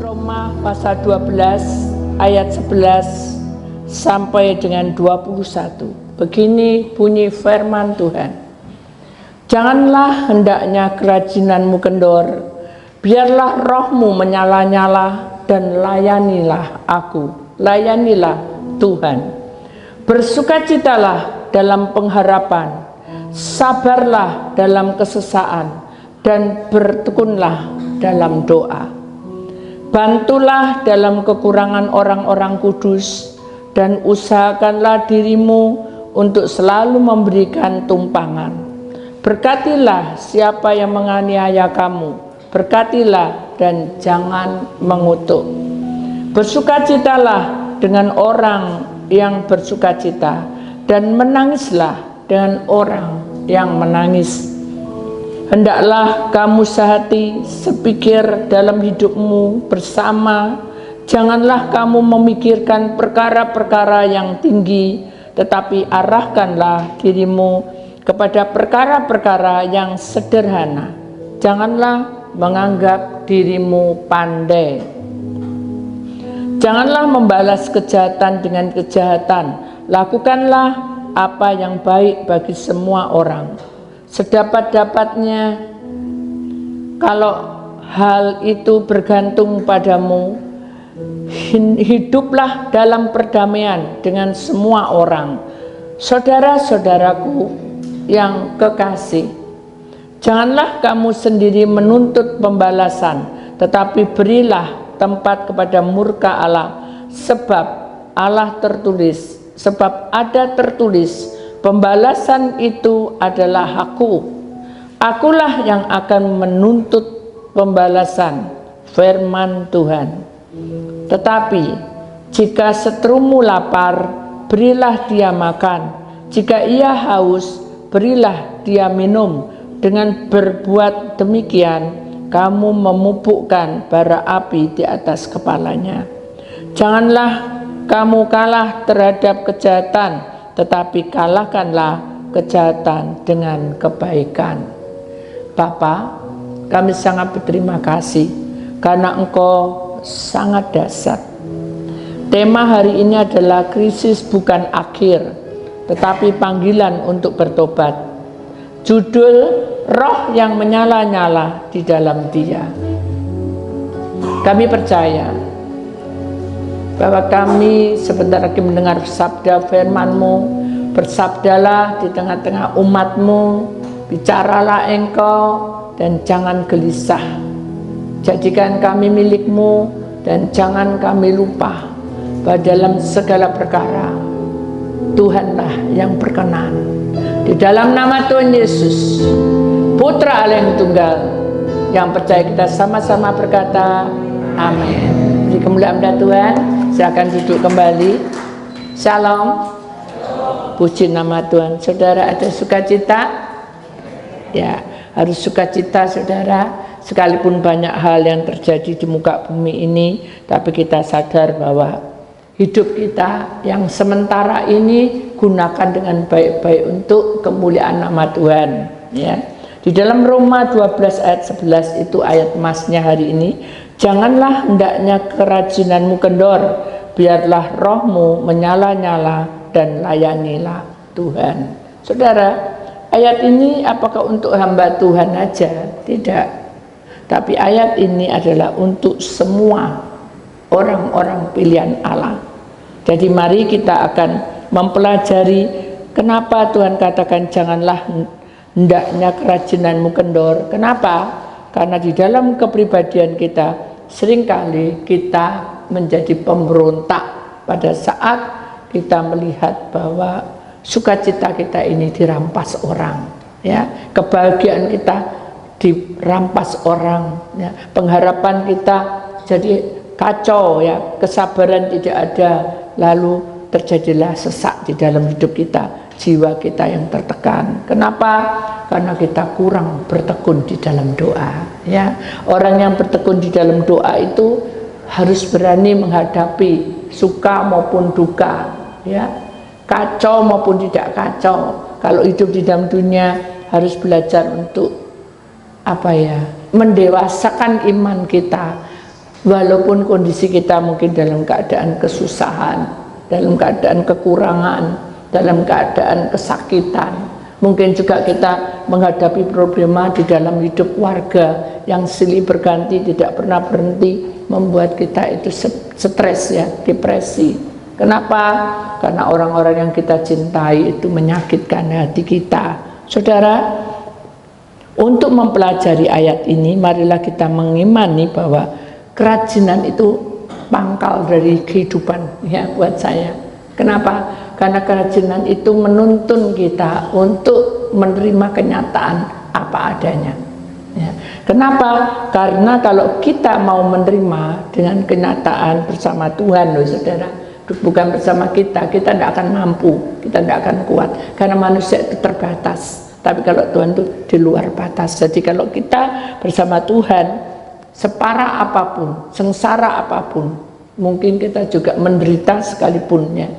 Roma pasal 12 ayat 11 sampai dengan 21. Begini bunyi firman Tuhan. Janganlah hendaknya kerajinanmu kendor, biarlah rohmu menyala-nyala dan layanilah aku, layanilah Tuhan. Bersukacitalah dalam pengharapan, sabarlah dalam kesesaan, dan bertekunlah dalam doa. Bantulah dalam kekurangan orang-orang kudus, dan usahakanlah dirimu untuk selalu memberikan tumpangan. Berkatilah siapa yang menganiaya kamu, berkatilah dan jangan mengutuk. Bersukacitalah dengan orang yang bersukacita, dan menangislah dengan orang yang menangis. Hendaklah kamu sehati, sepikir dalam hidupmu bersama. Janganlah kamu memikirkan perkara-perkara yang tinggi, tetapi arahkanlah dirimu kepada perkara-perkara yang sederhana. Janganlah menganggap dirimu pandai. Janganlah membalas kejahatan dengan kejahatan. Lakukanlah apa yang baik bagi semua orang. Sedapat-dapatnya, kalau hal itu bergantung padamu, hiduplah dalam perdamaian dengan semua orang. Saudara-saudaraku yang kekasih, janganlah kamu sendiri menuntut pembalasan, tetapi berilah tempat kepada murka Allah, sebab ada tertulis, pembalasan itu adalah hakku. Akulah yang akan menuntut pembalasan, firman Tuhan. Tetapi jika seterumu lapar, berilah dia makan. Jika ia haus, berilah dia minum. Dengan berbuat demikian, kamu memupukkan bara api di atas kepalanya. Janganlah kamu kalah terhadap kejahatan, tetapi kalahkanlah kejahatan dengan kebaikan. Bapa, kami sangat berterima kasih karena Engkau sangat dahsyat. Tema hari ini adalah krisis bukan akhir, tetapi panggilan untuk bertobat. Judul roh yang menyala-nyala di dalam Dia. Kami percaya bahwa kami sebentar lagi mendengar sabda firman-Mu. Bersabdalah di tengah-tengah umat-Mu, bicaralah Engkau dan jangan gelisah. Jadikan kami milik-Mu dan jangan kami lupa bahwa dalam segala perkara Tuhanlah yang berkenan. Di dalam nama Tuhan Yesus, Putra Allah yang tunggal, yang percaya kita sama-sama berkata amin. Beri kemuliaan Tuhan. Silakan duduk kembali. Shalom. Puji nama Tuhan. Saudara, ada sukacita? Ya, harus sukacita saudara. Sekalipun banyak hal yang terjadi di muka bumi ini, tapi kita sadar bahwa hidup kita yang sementara ini gunakan dengan baik-baik untuk kemuliaan nama Tuhan. Ya. Di dalam Roma 12 ayat 11 itu ayat emasnya hari ini. Janganlah hendaknya kerajinanmu kendor, biarlah rohmu menyala-nyala dan layanilah Tuhan. Saudara, ayat ini apakah untuk hamba Tuhan aja? Tidak. Tapi ayat ini adalah untuk semua orang-orang pilihan Allah. Jadi mari kita akan mempelajari kenapa Tuhan katakan janganlah hendaknya kerajinanmu kendor. Kenapa? Karena di dalam kepribadian kita seringkali kita menjadi pemberontak pada saat kita melihat bahwa sukacita kita ini dirampas orang, ya, kebahagiaan kita dirampas orang, ya, pengharapan kita jadi kacau, ya, kesabaran tidak ada, lalu terjadilah sesak di dalam hidup kita, jiwa kita yang tertekan. Kenapa? Karena kita kurang bertekun di dalam doa. Ya, orang yang bertekun di dalam doa itu harus berani menghadapi suka maupun duka, ya, kacau maupun tidak kacau. Kalau hidup di dalam dunia harus belajar untuk mendewasakan iman kita, Walaupun kondisi kita mungkin dalam keadaan kesusahan, dalam keadaan kekurangan, dalam keadaan kesakitan, mungkin juga kita menghadapi problema di dalam hidup warga yang silih berganti, tidak pernah berhenti, membuat kita itu stres ya, depresi. Kenapa? Karena orang-orang yang kita cintai itu menyakitkan hati kita. Saudara, untuk mempelajari ayat ini, marilah kita mengimani bahwa kerajinan itu pangkal dari kehidupan ya buat saya. Kenapa? Karena kerajinan itu menuntun kita untuk menerima kenyataan apa adanya ya. Kenapa? Karena kalau kita mau menerima dengan kenyataan bersama Tuhan loh saudara, bukan bersama kita tidak akan mampu, kita tidak akan kuat, karena manusia itu terbatas. Tapi kalau Tuhan itu di luar batas. Jadi kalau kita bersama Tuhan, separah apapun, sengsara apapun, mungkin kita juga menderita sekalipun ya,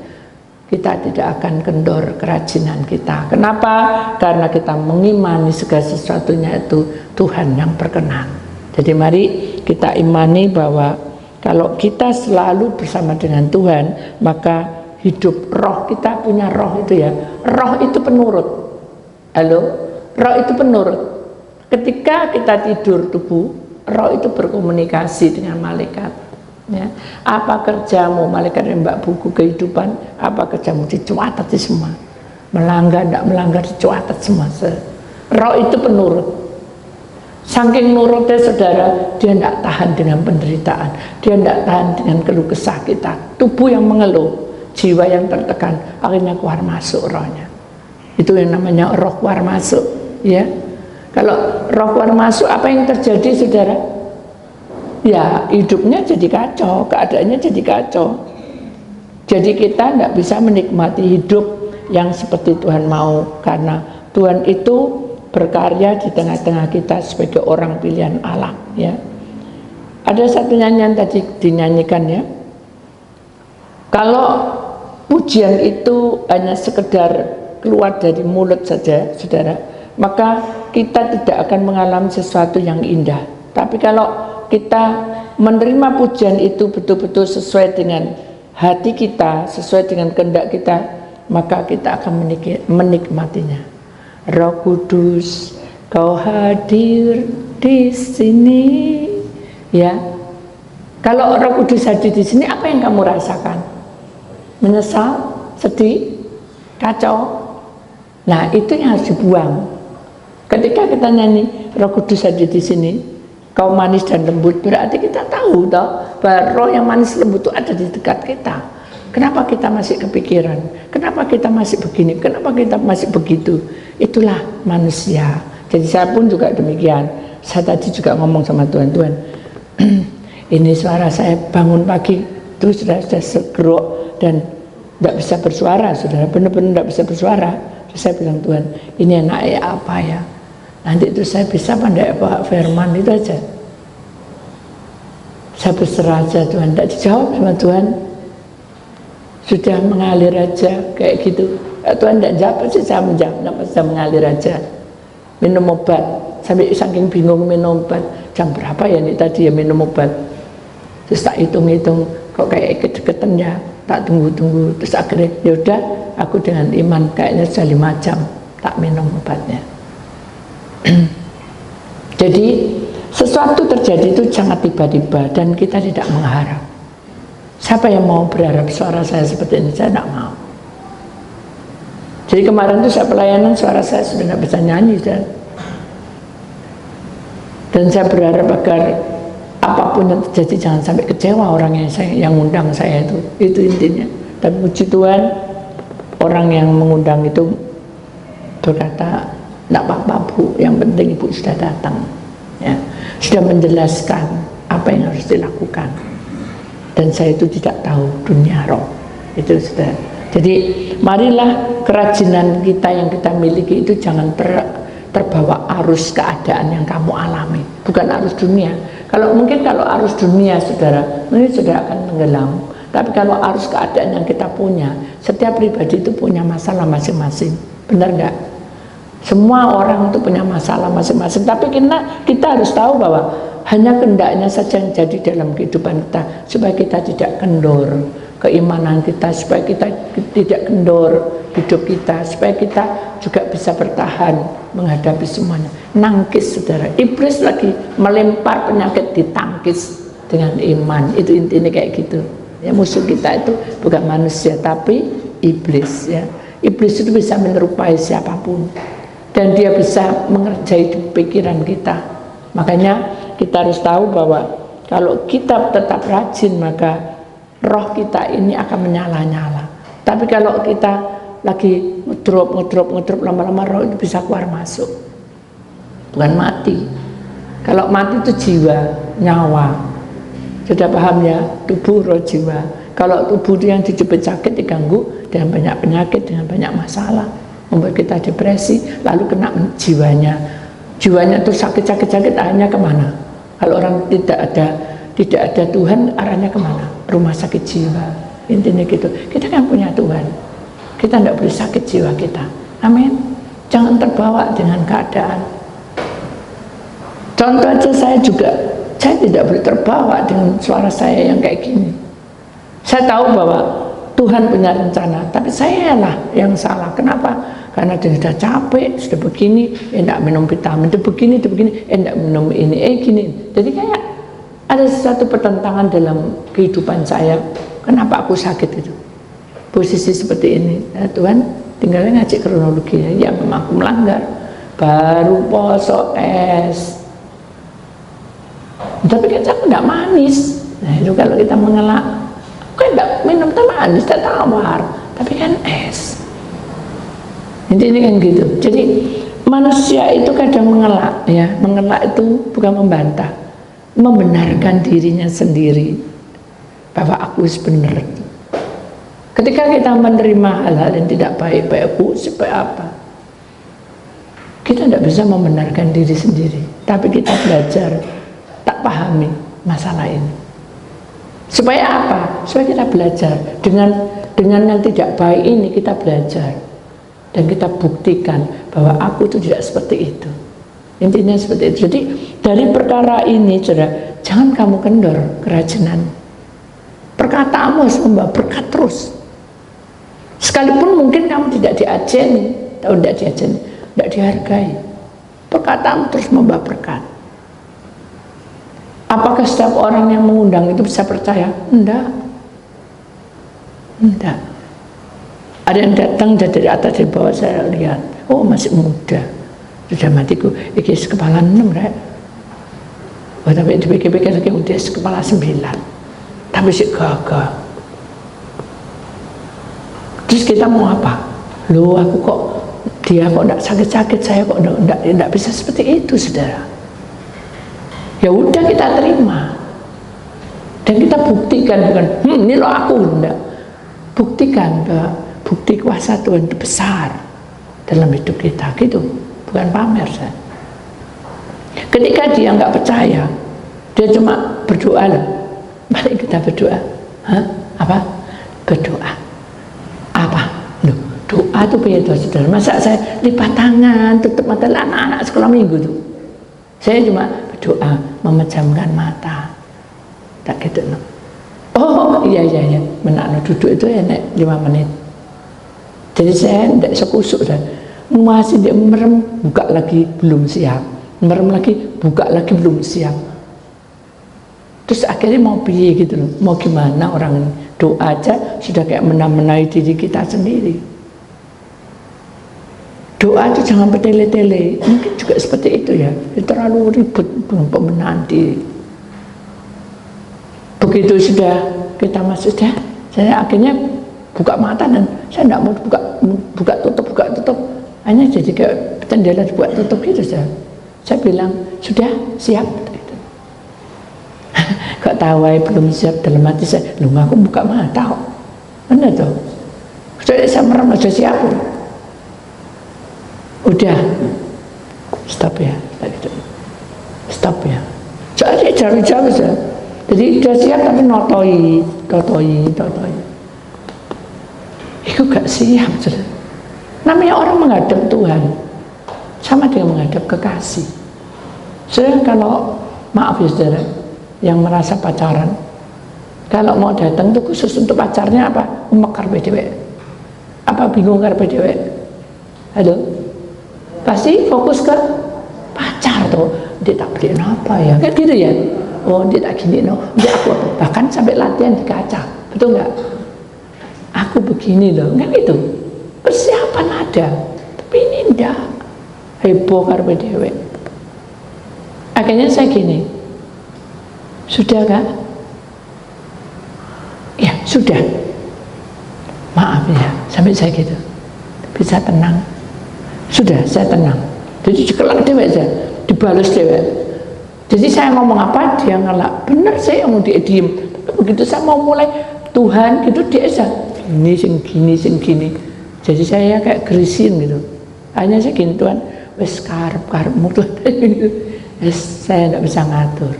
kita tidak akan kendor kerajinan kita. Kenapa? Karena kita mengimani segala sesuatunya itu Tuhan yang berkenan. Jadi mari kita imani bahwa kalau kita selalu bersama dengan Tuhan, maka hidup roh kita punya roh itu ya, roh itu penurut. Halo, roh itu penurut. Ketika kita tidur tubuh, roh itu berkomunikasi dengan malaikat ya. Apa kerjamu, malaikat yang mbak buku kehidupan, apa kerjamu, dicatat semua, melanggar tidak melanggar dicatat semua. Roh itu penurut. Saking nurutnya saudara, dia tidak tahan dengan penderitaan, dia tidak tahan dengan keluh kesah kita. Tubuh yang mengeluh, jiwa yang tertekan, akhirnya keluar masuk rohnya. Itu yang namanya roh keluar masuk ya. Kalau roh keluar masuk, apa yang terjadi saudara? Ya hidupnya jadi kacau, keadaannya jadi kacau. Jadi kita tidak bisa menikmati hidup yang seperti Tuhan mau, karena Tuhan itu berkarya di tengah-tengah kita sebagai orang pilihan Allah ya. Ada satu nyanyian tadi dinyanyikan ya, kalau pujian itu hanya sekedar keluar dari mulut saja saudara, maka kita tidak akan mengalami sesuatu yang indah. Tapi kalau kita menerima pujian itu betul-betul sesuai dengan hati kita, sesuai dengan kehendak kita, maka kita akan menikmatinya. Roh Kudus, Kau hadir di sini ya. Kalau Roh Kudus hadir di sini, apa yang kamu rasakan? Menyesal, sedih, kacau? Nah, itu yang harus dibuang. Ketika kita nyanyi Roh Kudus hadir di sini, Kau manis dan lembut, berarti kita tahu toh bahwa roh yang manis lembut itu ada di dekat kita. Kenapa kita masih kepikiran? Kenapa kita masih begini? Kenapa kita masih begitu? Itulah manusia. Jadi saya pun juga demikian. Saya tadi juga ngomong sama Tuhan, ini suara saya bangun pagi itu sudah segerok dan tidak bisa bersuara, saudara, benar-benar tidak bisa bersuara. Terus saya bilang, Tuhan, ini enaknya apa ya? Nanti itu saya bisa pandai Pak Firman itu aja. Saya berserah aja Tuhan, tidak dijawab sama Tuhan. Sudah mengalir aja kayak gitu. Tuhan tidak jawab sih, saya menjawab, tidak bisa mengalir aja. Minum obat, sampai saking bingung minum obat. Jam berapa ya ini tadi ya minum obat? Terus tak hitung-hitung, kok kayak ikut-ikutan ya. Tak tunggu-tunggu, terus akhirnya yaudah, aku dengan iman kayaknya sudah 5 jam tak minum obatnya. Jadi sesuatu terjadi itu sangat tiba-tiba dan kita tidak mengharap. Siapa yang mau berharap suara saya seperti ini? Saya tidak mau. Jadi kemarin itu saya pelayanan, suara saya sudah tidak bisa nyanyi dan saya berharap agar apapun yang terjadi jangan sampai kecewa orang yang ngundang saya itu intinya. Tapi puji Tuhan, orang yang mengundang itu berkata, tidak apa-apa Bu, yang penting Ibu sudah datang ya, sudah menjelaskan apa yang harus dilakukan, dan saya itu tidak tahu dunia roh itu sudah. Jadi marilah kerajinan kita yang kita miliki itu jangan terbawa arus keadaan yang kamu alami, bukan arus dunia. Kalau arus dunia saudara, mungkin saudara akan tenggelam. Tapi kalau arus keadaan yang kita punya, setiap pribadi itu punya masalah masing-masing, benar nggak? Semua orang itu punya masalah masing-masing, tapi kita harus tahu bahwa hanya kehendaknya saja yang jadi dalam kehidupan kita, supaya kita tidak kendor keimanan kita, supaya kita tidak kendor hidup kita, supaya kita juga bisa bertahan menghadapi semuanya. Nangkis, saudara. Iblis lagi melempar penyakit, ditangkis dengan iman. Itu intinya kayak gitu ya. Musuh kita itu bukan manusia tapi iblis ya. Iblis itu bisa menyerupai siapapun dan dia bisa mengerjai pikiran kita. Makanya kita harus tahu bahwa kalau kita tetap rajin, maka roh kita ini akan menyala-nyala. Tapi kalau kita lagi ngedrop, lama-lama roh itu bisa keluar masuk, bukan mati. Kalau mati itu jiwa, nyawa. Sudah paham ya? Tubuh, roh, jiwa. Kalau tubuh itu yang dijepit sakit, diganggu dengan banyak penyakit, dengan banyak masalah, membuat kita depresi, lalu kena jiwanya. Jiwanya itu sakit-sakit, akhirnya kemana? Kalau orang tidak ada Tuhan, arahnya kemana? Rumah sakit jiwa. Intinya gitu. Kita kan punya Tuhan. Kita tidak boleh sakit jiwa kita. Amin. Jangan terbawa dengan keadaan. Contoh aja saya tidak boleh terbawa dengan suara saya yang kayak gini. Saya tahu bahwa Tuhan punya rencana, tapi saya lah yang salah. Kenapa? Karena dia sudah capek, sudah begini, tidak minum vitamin, itu begini, tidak minum ini, gini. Jadi kayak ada satu pertentangan dalam kehidupan saya. Kenapa aku sakit itu? Posisi seperti ini. Nah, Tuhan tinggalnya ngaji kronologinya. Ya memang aku melanggar. Baru poso es. Tapi kan aku tidak manis. Nah itu kalau kita mengelak, aku tidak minum teh manis, teh tawar, tapi kan es. Intinya kan gitu. Jadi manusia itu kadang mengelak, ya. Mengelak itu bukan membantah, membenarkan dirinya sendiri bahwa aku benar. Ketika kita menerima hal-hal yang tidak baik, aku supaya apa? Kita tidak bisa membenarkan diri sendiri, tapi kita belajar tak pahami masalah ini. Supaya apa? Supaya kita belajar dengan yang tidak baik ini, kita belajar dan kita buktikan bahwa aku itu tidak seperti itu. Intinya seperti itu. Jadi dari perkara ini, saudara, jangan kamu kendor kerajinan. Perkataanmu harus membawa berkat terus. Sekalipun mungkin kamu tidak diajeni, atau tidak diajeni, tidak dihargai, perkataanmu terus membawa berkat. Apakah setiap orang yang mengundang itu bisa percaya? Enggak. Ada yang datang dari atas, dari bawah, saya lihat, oh masih muda, sudah matiku, iki kepala 6 rek. Oh, tapi dipikir-pikir lagi udah kepala 9, tapi si gagah. Terus kita mau apa? Loh, aku kok, dia kok enggak sakit-sakit, saya kok enggak bisa seperti itu, saudara. Ya udah, kita terima dan kita buktikan, bukan ini loh aku, enggak. Buktikan bahwa bukti kuasa Tuhan itu besar dalam hidup kita, gitu, bukan pamer. Saya. Ketika dia nggak percaya, dia cuma berdoa loh. Mari kita berdoa. Hah? Apa? Berdoa. Apa? Loh, doa itu beda, saudara. Masa saya lipat tangan, tutup mata anak-anak sekolah minggu tuh? Saya cuma berdoa, memejamkan mata. Tak gitu loh. Oh iya, menak duduk itu enak 5 menit. Jadi saya tidak sekusuk dan masih dia merem, buka lagi belum siap, merem lagi, buka lagi belum siap. Terus akhirnya mau piye gitu loh, mau gimana orang ini? Doa aja sudah kayak menamai diri kita sendiri. Doa itu jangan bertele-tele, mungkin juga seperti itu ya, terlalu ribut pembenahan diri. Begitu sudah kita masuk, saya akhirnya buka mata dan saya tidak mau buka tutup, hanya jadi kayak jendela dibuka tutup gitu. Saya bilang sudah siap. Kok tawai belum siap, dalam hati saya, lu aku buka mata kok, benar tuh. Saya merem aja siap. Udah, stop ya, gitu. Stop ya. Jadi jauh-jauh saja. Jadi udah siap tapi notoi. Itu gak siap. Namanya orang menghadap Tuhan. sama dengan menghadap kekasih. Saudara, kalau maaf ya saudara, yang merasa pacaran, kalau mau datang tuh khusus untuk pacarnya apa? Mekar PDW. Apa bingung karena PDW? Halo? Pasti fokus ke pacar tuh. Dia tak beliin apa ya? Kayak gitu ya? Oh, dia tak gini no. Dia aku bahkan sampai latihan di kaca. Betul nggak? Aku begini loh. Kan itu. Persiapan ada. Tapi ini enggak. Heboh karena PDW. Akhirnya saya gini. Sudah kan? Ya, sudah. Maaf ya, sampai saya gitu. Bisa tenang. Sudah, saya tenang. Jadi cekelak dewek aja, dibalas dewek. Jadi saya ngomong apa, dia ngelak. Benar saya mau dia diem. Tapi begitu saya mau mulai Tuhan gitu, dia aja gini, sing gini. Jadi saya kayak gerisin gitu. Hanya saya gini, Tuhan, wes karep-karepmu tuh. Saya nggak bisa ngatur.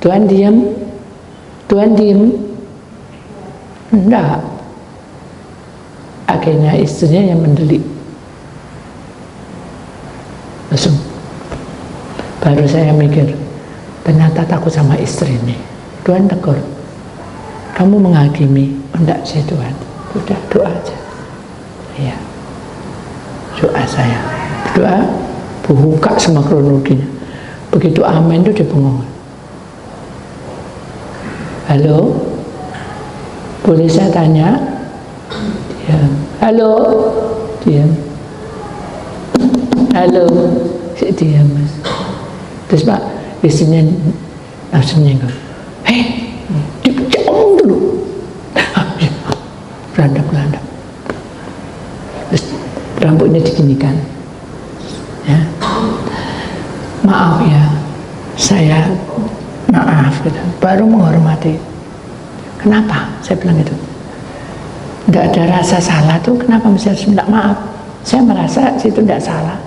Tuhan diem. Enggak. Akhirnya istrinya yang mendelik. Langsung. Baru saya mikir, ternyata takut sama istri ini. Tuhan tegur, kamu menghakimi. Enggak sih Tuhan. Udah doa aja. Iya. Doa saya. Doa, buka semua kronologinya. Begitu amin itu dia bengong. Halo? Boleh saya tanya? Diam. Halo? Diam. Halo? Diam mas. Terus Pak, istrinya langsung nyenggol. Dipencet omong dulu. Berandap. Terus rambutnya diginikan. Ya. Maaf ya, saya maaf gitu. Baru menghormati. Kenapa? Saya bilang gitu. Tidak ada rasa salah tuh, kenapa mesti harus minta maaf? Saya merasa situ tidak salah.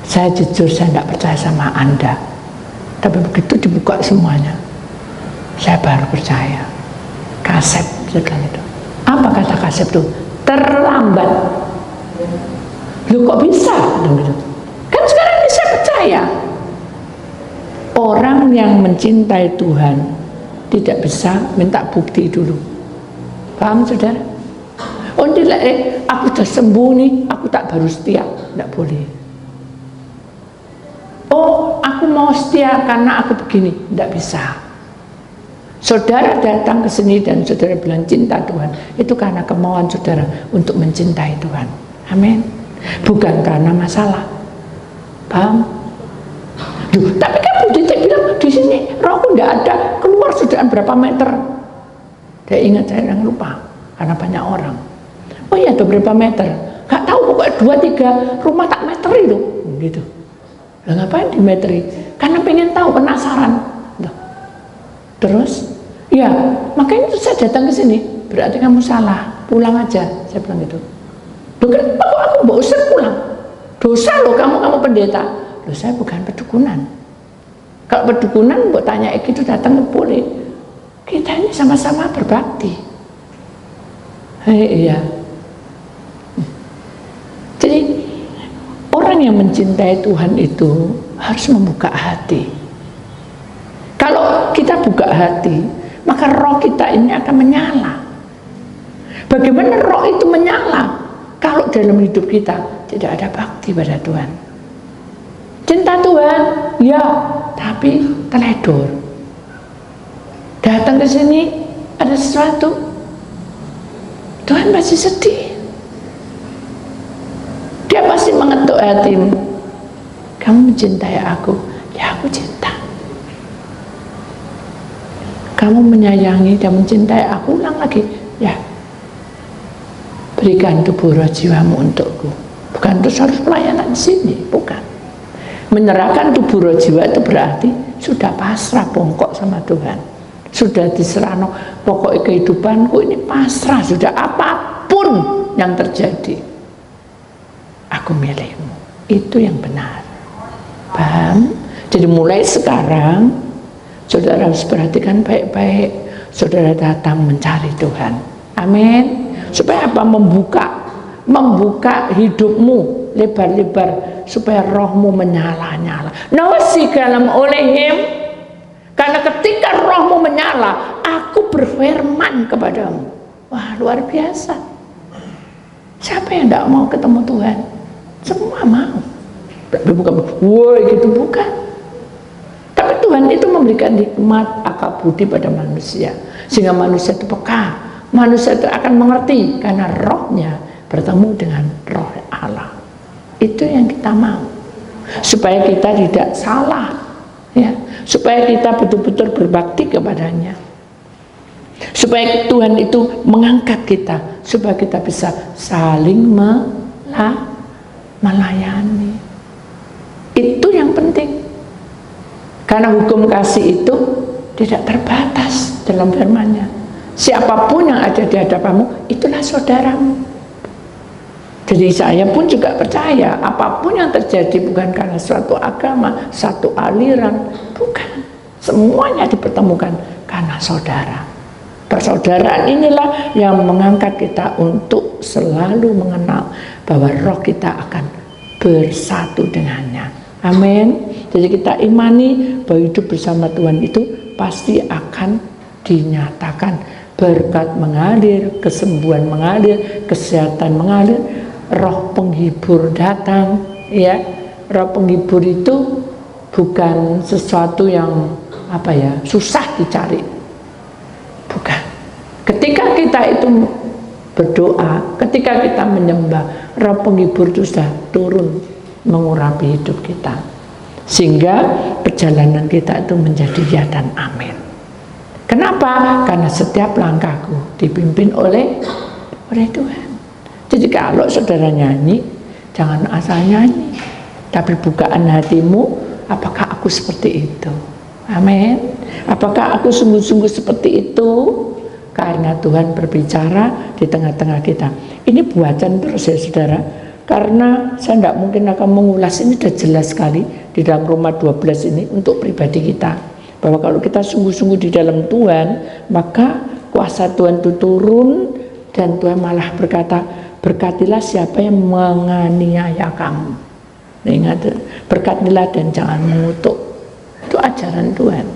Saya jujur, saya tidak percaya sama Anda. Tapi begitu dibuka semuanya, saya baru percaya. Kasep, saya bilang itu. Apa kata Kasep tuh? Terlambat. Loh kok bisa? Kan sekarang ini saya percaya. Orang yang mencintai Tuhan tidak bisa minta bukti dulu. Paham saudara? Oh tidak, aku sudah sembuh nih, aku tak baru setia. Tidak boleh. Oh, aku mau setia karena aku begini. Tidak bisa. Saudara datang ke sini dan saudara bilang cinta Tuhan, itu karena kemauan saudara untuk mencintai Tuhan. Amin. Bukan karena masalah. Paham? Duh, tapi kan Budi bilang di sini rohku tidak ada, keluar sudah berapa meter. Dia ingat, saya yang lupa karena banyak orang. Oh iya, ada berapa meter? Gak tahu, pokoknya 2-3 rumah tak meter itu, gitu. Lah ngapain dimeteri? Karena pengen tahu, penasaran. Tuh. Terus, ya makanya itu saya datang ke sini. Berarti kamu salah, pulang aja. Saya bilang gitu. Loh kenapa kok aku mau usir pulang? Dosa loh kamu pendeta. Loh saya bukan pedukunan. Kalau pedukunan buat tanya gitu datang boleh. Kita ini sama-sama berbakti. Iya. Jadi orang yang mencintai Tuhan itu harus membuka hati. Kalau kita buka hati, maka roh kita ini akan menyala. Bagaimana roh itu menyala? Kalau dalam hidup kita tidak ada bakti pada Tuhan. Cinta Tuhan, ya, tapi teledor. Datang ke sini ada sesuatu, Tuhan pasti sedih. Dia pasti mengetuk hatimu. Kamu mencintai aku, ya aku cinta. Kamu menyayangi dan mencintai aku, ulang lagi, ya. Berikan tubuh roh jiwamu untukku. Bukan terus harus pelayanan di sini, bukan. Menyerahkan tubuh roh jiwa itu berarti sudah pasrah bongkok sama Tuhan. Sudah diserahno, pokok kehidupanku ini pasrah, sudah apapun yang terjadi, aku milikmu. Itu yang benar. Paham? Jadi mulai sekarang saudara harus perhatikan baik-baik. Saudara datang mencari Tuhan. Amin. Supaya apa? Membuka hidupmu lebar-lebar supaya rohmu menyala-nyala. Nawasi kalam olehim, karena ketika rohmu menyala, aku berfirman kepadamu. Wah, luar biasa. Siapa yang tidak mau ketemu Tuhan? Semua mau. Tapi bukan, woi gitu, bukan. Tapi Tuhan itu memberikan hikmat akal budi pada manusia, sehingga manusia itu peka, manusia itu akan mengerti karena rohnya bertemu dengan roh Allah. Itu yang kita mau, supaya kita tidak salah, ya, supaya kita betul-betul berbakti kepadanya, supaya Tuhan itu mengangkat kita, supaya kita bisa saling melayani. Itu yang penting. Karena hukum kasih itu tidak terbatas dalam firman-Nya. Siapapun yang ada di hadapanmu, itulah saudaramu. Jadi saya pun juga percaya, apapun yang terjadi bukan karena suatu agama, satu aliran, bukan. Semuanya dipertemukan karena saudara. Persaudaraan inilah yang mengangkat kita untuk selalu mengenal bahwa roh kita akan bersatu dengannya. Amin. Jadi kita imani bahwa hidup bersama Tuhan itu pasti akan dinyatakan. Berkat mengalir, kesembuhan mengalir, kesehatan mengalir, roh penghibur datang, ya. Roh penghibur itu bukan sesuatu yang susah dicari. Bukan. Ketika kita itu berdoa, ketika kita menyembah, roh penghibur itu sudah turun mengurapi hidup kita, sehingga perjalanan kita itu menjadi ya dan amin. Kenapa? Karena setiap langkahku dipimpin oleh Tuhan. Jadi kalau saudara nyanyi, jangan asal nyanyi, tapi bukaan hatimu, apakah aku seperti itu? Amin. Apakah aku sungguh-sungguh seperti itu? Karena Tuhan berbicara di tengah-tengah kita. Ini buatan terus ya saudara, karena saya tidak mungkin akan mengulas, ini sudah jelas sekali di dalam Roma 12 ini untuk pribadi kita, bahwa kalau kita sungguh-sungguh di dalam Tuhan, maka kuasa Tuhan itu turun, dan Tuhan malah berkata, berkatilah siapa yang menganiaya kamu. Ingat, berkatilah dan jangan mengutuk. Itu ajaran Tuhan.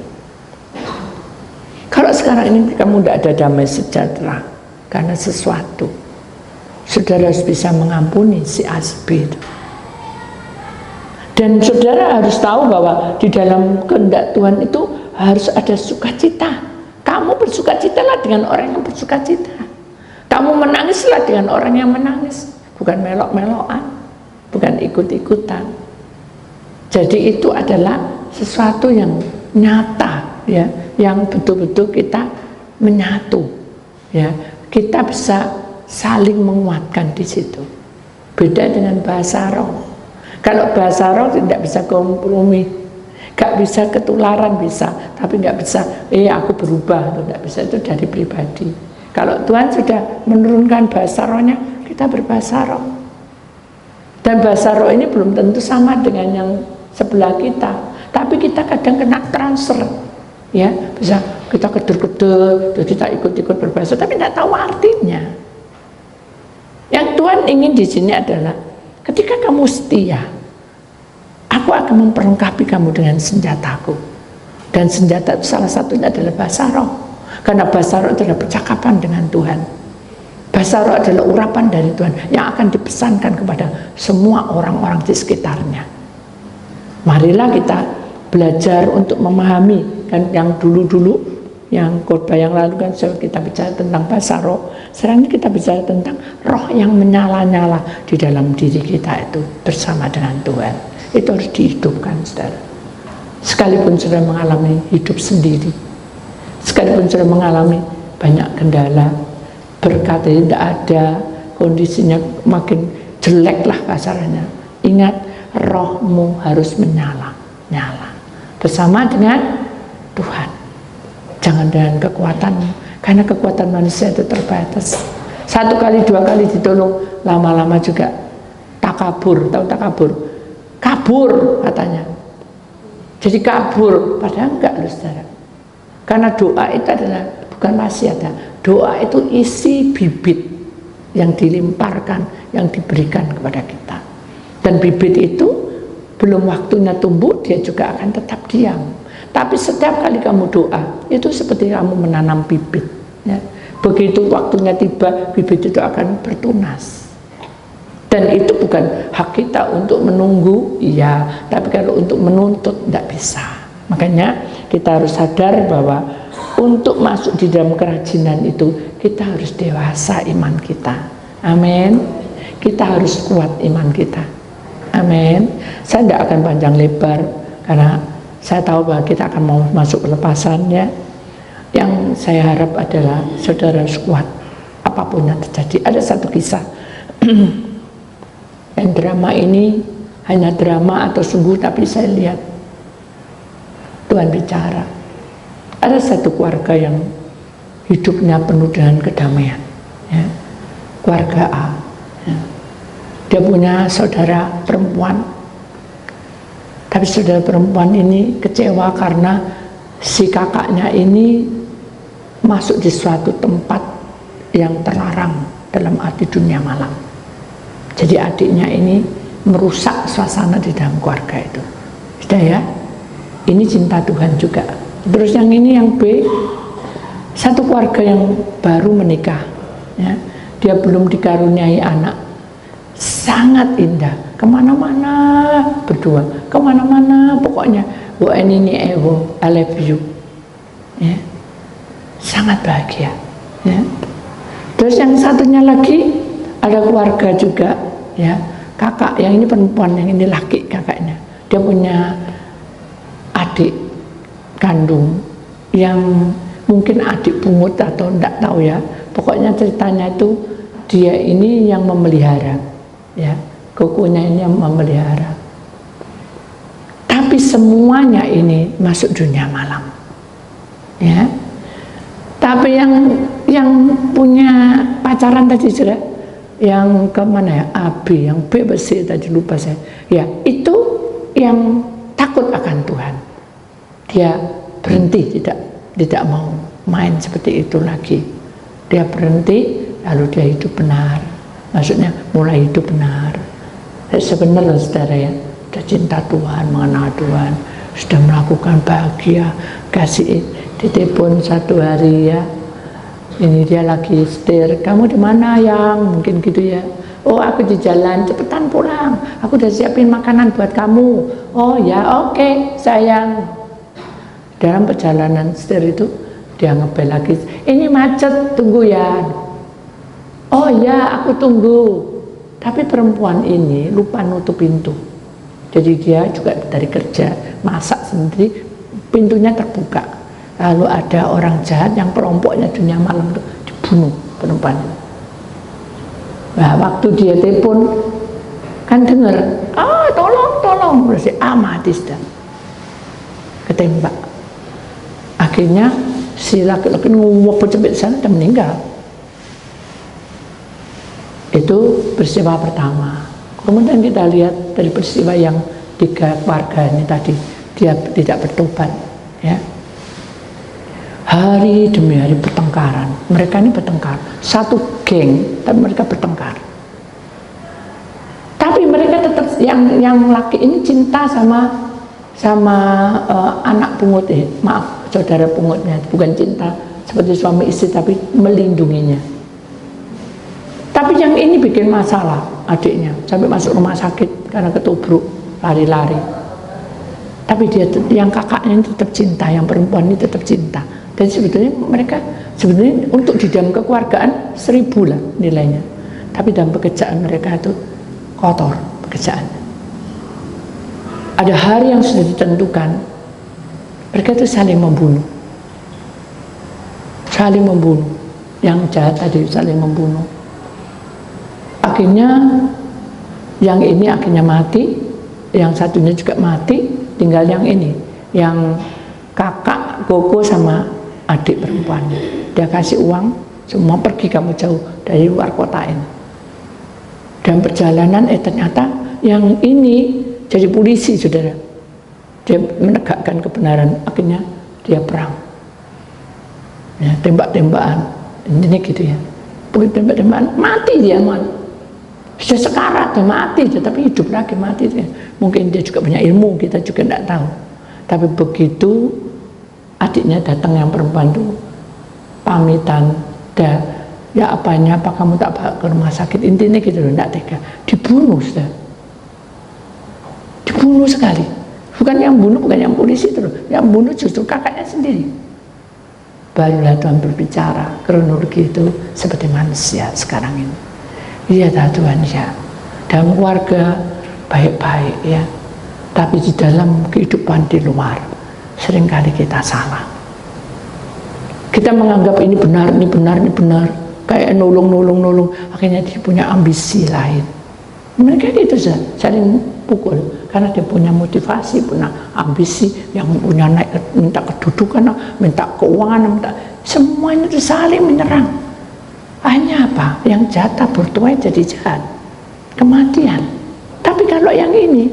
Kalau sekarang ini kamu tidak ada damai sejahtera karena sesuatu, saudara harus bisa mengampuni si Asbi itu. Dan saudara harus tahu bahwa di dalam kehendak Tuhan itu harus ada sukacita. Kamu bersukacitalah dengan orang yang bersukacita. Kamu menangislah dengan orang yang menangis. Bukan melok-melokan, bukan ikut-ikutan. Jadi itu adalah sesuatu yang nyata, ya, yang betul-betul kita menyatu, ya. Kita bisa saling menguatkan di situ. Beda dengan bahasa roh. Kalau bahasa roh tidak bisa kompromi, gak bisa ketularan, bisa, tapi gak bisa, aku berubah, itu gak bisa, itu dari pribadi. Kalau Tuhan sudah menurunkan bahasa rohnya, kita berbahasa roh. Dan bahasa roh ini belum tentu sama dengan yang sebelah kita, tapi kita kadang kena transfer, ya, bisa kita keder-keder, kita ikut-ikut berbahasa, tapi tidak tahu artinya. Yang Tuhan ingin di sini adalah ketika kamu setia, aku akan memperlengkapi kamu dengan senjataku. Dan senjata itu salah satunya adalah bahasa roh. Karena bahasa roh adalah percakapan dengan Tuhan. Bahasa roh adalah urapan dari Tuhan yang akan dipesankan kepada semua orang-orang di sekitarnya. Marilah kita belajar untuk memahami. Kan yang dulu-dulu, yang khotbah yang lalu kan kita bicara tentang bahasa roh. Sekarang ini kita bicara tentang roh yang menyala-nyala di dalam diri kita itu bersama dengan Tuhan. Itu harus dihidupkan, saudara. Sekalipun sudah mengalami hidup sendiri, sekalipun sudah mengalami banyak kendala, berkat tidak ada, kondisinya makin jelek lah kasarnya. Ingat, rohmu harus menyala-nyala bersama dengan Tuhan. Jangan dengan kekuatanmu, karena kekuatan manusia itu terbatas. 1 kali 2 kali ditolong, lama-lama juga takabur. Tahu takabur? Kabur katanya. Jadi kabur, padahal enggak loh saudara. Karena doa itu adalah bukan wasiat, doa itu isi bibit yang dilemparkan, yang diberikan kepada kita. Dan bibit itu belum waktunya tumbuh, dia juga akan tetap diam. Tapi setiap kali kamu doa, itu seperti kamu menanam bibit, ya. Begitu waktunya tiba, bibit itu akan bertunas. Dan itu bukan hak kita untuk menunggu, iya, tapi kalau untuk menuntut tidak bisa. Makanya kita harus sadar bahwa untuk masuk di dalam kerajinan itu kita harus dewasa iman kita. Amin. Kita harus kuat iman kita. Amin. Saya tidak akan panjang lebar karena saya tahu bahwa kita akan mau masuk pelepasan, ya. Yang saya harap adalah saudara harus kuat apapun yang terjadi. Ada satu kisah yang drama ini hanya drama atau sungguh, tapi saya lihat Tuhan bicara. Ada satu keluarga yang hidupnya penuh dengan kedamaian, ya. Keluarga A, ya. Dia punya saudara perempuan, tapi saudara perempuan ini kecewa karena si kakaknya ini masuk di suatu tempat yang terlarang dalam arti dunia malam. Jadi adiknya ini merusak suasana di dalam keluarga itu. Sudah, ya, ini cinta Tuhan juga. Terus yang ini, yang B, satu keluarga yang baru menikah, ya. Dia belum dikaruniai anak, sangat indah, kemana-mana berdua, kemana-mana pokoknya, ini ewo, I love you, ya. Sangat bahagia, ya. Terus yang satunya lagi ada keluarga juga, ya, kakak, yang ini perempuan, yang ini laki kakaknya. Dia punya adik kandung yang mungkin adik pungut atau enggak tahu, ya. Pokoknya ceritanya itu dia ini yang memelihara, ya, kokonya ini yang memelihara. Tapi semuanya ini masuk dunia malam, ya. Tapi yang punya pacaran tadi sudah, yang kemana ya, AB, yang B bersih tadi lupa saya, ya, itu yang takut akan Tuhan. Dia berhenti, tidak mau main seperti itu lagi. Dia berhenti, lalu dia hidup benar. Maksudnya mulai hidup benar. Sebenarnya saudara, ya, sudah cinta Tuhan, mengenal Tuhan, sudah melakukan bahagia, kasih ditelepon satu hari, ya. Ini dia lagi setir, kamu di mana yang mungkin gitu, ya. Oh, aku di jalan, cepetan pulang, aku udah siapin makanan buat kamu. Oh ya, oke, sayang. Dalam perjalanan setir itu dia ngebel lagi, ini macet, tunggu ya. Oh ya, aku tunggu. Tapi perempuan ini lupa nutup pintu. Jadi dia juga dari kerja, masak sendiri, pintunya terbuka. Lalu ada orang jahat yang perompoknya dunia malam itu dibunuh perempuan. Nah, waktu dia telepon kan dengar, tolong, berarti mati sudah, ketembak. Akhirnya si laki-laki nguwep cepet sana dan meninggal. Itu peristiwa pertama. Kemudian kita lihat dari peristiwa yang 3 keluarga ini tadi, dia tidak bertobat, ya. Hari demi hari bertengkaran. Mereka ini bertengkar, satu geng, tapi mereka bertengkar. Tapi mereka tetap, yang laki ini cinta sama anak pungut, maaf, saudara pungutnya, bukan cinta seperti suami istri, tapi melindunginya. Tapi yang ini bikin masalah, adiknya sampai masuk rumah sakit karena ketubruk, lari-lari. Tapi dia, yang kakaknya ini tetap cinta, yang perempuan ini tetap cinta. Dan sebetulnya mereka untuk di dalam kekeluargaan 1000 lah nilainya. Tapi dalam pekerjaan mereka itu kotor pekerjaannya. Ada hari yang sudah ditentukan, mereka itu saling membunuh. Saling membunuh. Yang jahat tadi saling membunuh. Akhirnya yang ini akhirnya mati, yang satunya juga mati, tinggal yang ini, yang kakak, koko sama adik perempuannya. Dia kasih uang, semua pergi kamu jauh dari luar kota ini. Dan perjalanan ternyata yang ini jadi polisi, saudara. Dia menegakkan kebenaran, akhirnya dia perang. Ya, tembak-tembakan, ini gitu, ya. Begitu tembak-tembakan, mati dia, Sudah sekarat, dia mati, tapi hidup lagi mati. Mungkin dia juga punya ilmu, kita juga tidak tahu. Tapi begitu adiknya datang yang perempuan itu pamitan, ya apanya, apa kamu tak bawa ke rumah sakit, intinya gitu loh, tidak tega, dibunuh sudah, dibunuh sekali. Bukan yang bunuh, bukan yang polisi itu loh, yang bunuh justru kakaknya sendiri. Barulah Tuhan berbicara, kronologi itu seperti manusia sekarang ini. Iya Tuhan ya, dalam keluarga baik-baik ya, tapi di dalam kehidupan di luar seringkali kita salah. Kita menganggap ini benar, ini benar, ini benar, kayak nolong, akhirnya dia punya ambisi lain. Mereka itu saling pukul karena dia punya motivasi, punya ambisi, yang punya naik, minta kedudukan, minta keuangan, semuanya itu saling menyerang. Hanya apa? Yang jatah bertuai jadi jahat, kematian. Tapi kalau yang ini,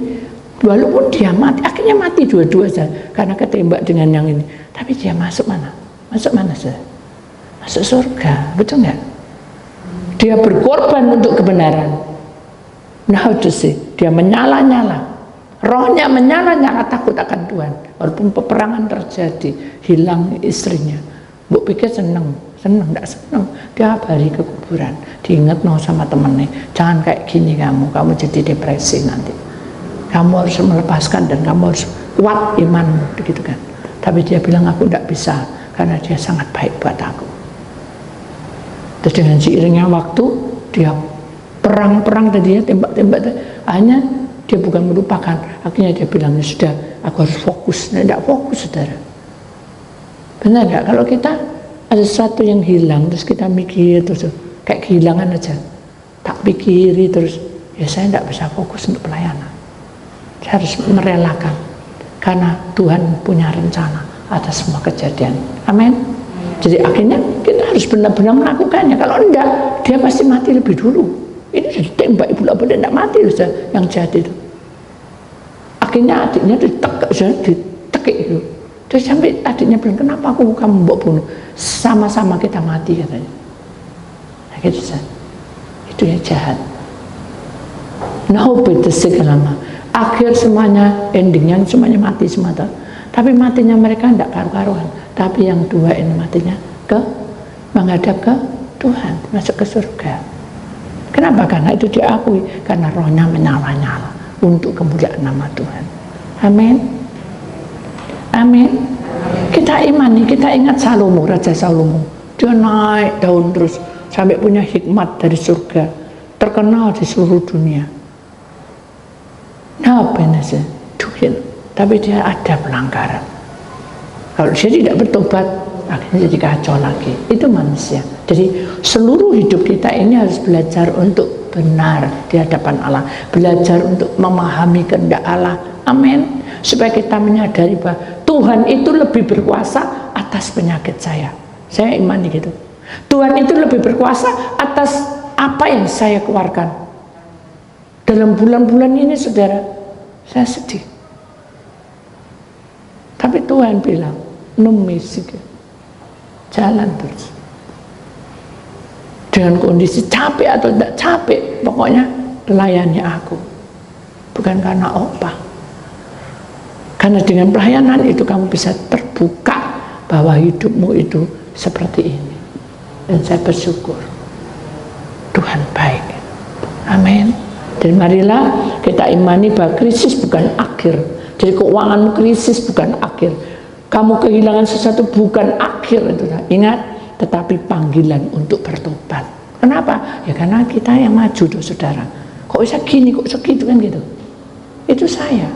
walaupun dia mati, akhirnya mati dua-dua saja karena ketembak dengan yang ini. Tapi dia masuk mana? Masuk mana saja? Masuk surga, betul nggak? Dia berkorban untuk kebenaran. Nah, how to say? Dia menyala-nyala. Rohnya menyala-nyala takut akan Tuhan. Walaupun peperangan terjadi, hilang istrinya. Bu pikir seneng, enggak seneng. Tiap hari ke kuburan, diingat sama temennya, jangan kayak gini kamu jadi depresi nanti. Kamu harus melepaskan dan kamu harus kuat imanmu, begitu kan. Tapi dia bilang aku tidak bisa karena dia sangat baik buat aku. Terus dengan seiringnya waktu dia perang tadi ya, tembak, hanya dia bukan melupakan. Akhirnya dia bilang sudah, aku harus fokus. Nah, tidak fokus saudara. Benar nggak? Kalau kita ada sesuatu yang hilang terus kita mikir terus kayak kehilangan aja, tak pikiri terus, ya saya tidak bisa fokus untuk pelayanan. Saya harus merelakan karena Tuhan punya rencana atas semua kejadian. Amin. Jadi akhirnya kita harus benar-benar melakukannya. Kalau enggak, dia pasti mati lebih dulu. Ini sudah ditembak ibu lapor dan tidak mati loh yang jahat itu. Akhirnya adiknya ditekik itu. Terus sampai adiknya bilang, kenapa kamu mau bunuh? Sama-sama kita mati katanya. Nah, gitu, itu ya jahat. Nah, beda segalanya. Akhir semuanya, endingnya semuanya mati semata. Tapi matinya mereka tidak karu-karuan. Tapi yang dua ini matinya menghadap ke Tuhan, masuk ke surga. Kenapa? Karena itu diakui, karena rohnya menyala-nyala untuk kemuliaan nama Tuhan. Amin. Amin. Kita imani, kita ingat Salomo, Raja Salomo. Dia naik daun terus sampai punya hikmat dari surga, terkenal di seluruh dunia. Nah, benar sih, tapi dia ada pelanggaran. Kalau dia tidak bertobat, akhirnya jadi kacau lagi. Itu manusia. Jadi seluruh hidup kita ini harus belajar untuk benar di hadapan Allah, belajar untuk memahami kehendak Allah. Amin. Supaya kita menyadari bahwa Tuhan itu lebih berkuasa atas penyakit saya. Saya imani gitu. Tuhan itu lebih berkuasa atas apa yang saya keluarkan. Dalam bulan-bulan ini saudara, saya sedih. Tapi Tuhan bilang, numisik, jalan terus. Dengan kondisi capek atau tidak capek, pokoknya layani aku. Bukan karena opah. Karena dengan pelayanan itu kamu bisa terbuka bahwa hidupmu itu seperti ini. Dan saya bersyukur Tuhan baik. Amin. Dan marilah kita imani bahwa krisis bukan akhir. Jadi keuanganmu krisis bukan akhir. Kamu kehilangan sesuatu bukan akhir. Ingat, tetapi panggilan untuk bertobat. Kenapa? Ya karena kita yang maju tuh saudara. Kok bisa gini, kok segitu kan gitu. Itu saya.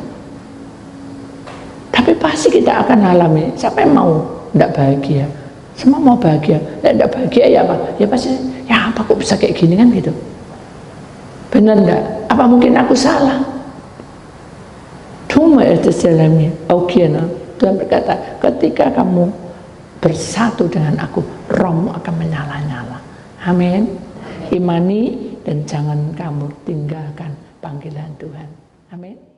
Tapi pasti kita akan alami. Siapa yang mau tidak bahagia? Semua mau bahagia. Tidak bahagia ya apa? Ya pasti, ya apa kok bisa kayak gini kan gitu. Benar enggak? Apa mungkin aku salah? Cuma itu jalannya. Tuhan berkata, ketika kamu bersatu dengan aku, rohmu akan menyala-nyala. Amin. Imani dan jangan kamu tinggalkan panggilan Tuhan. Amin.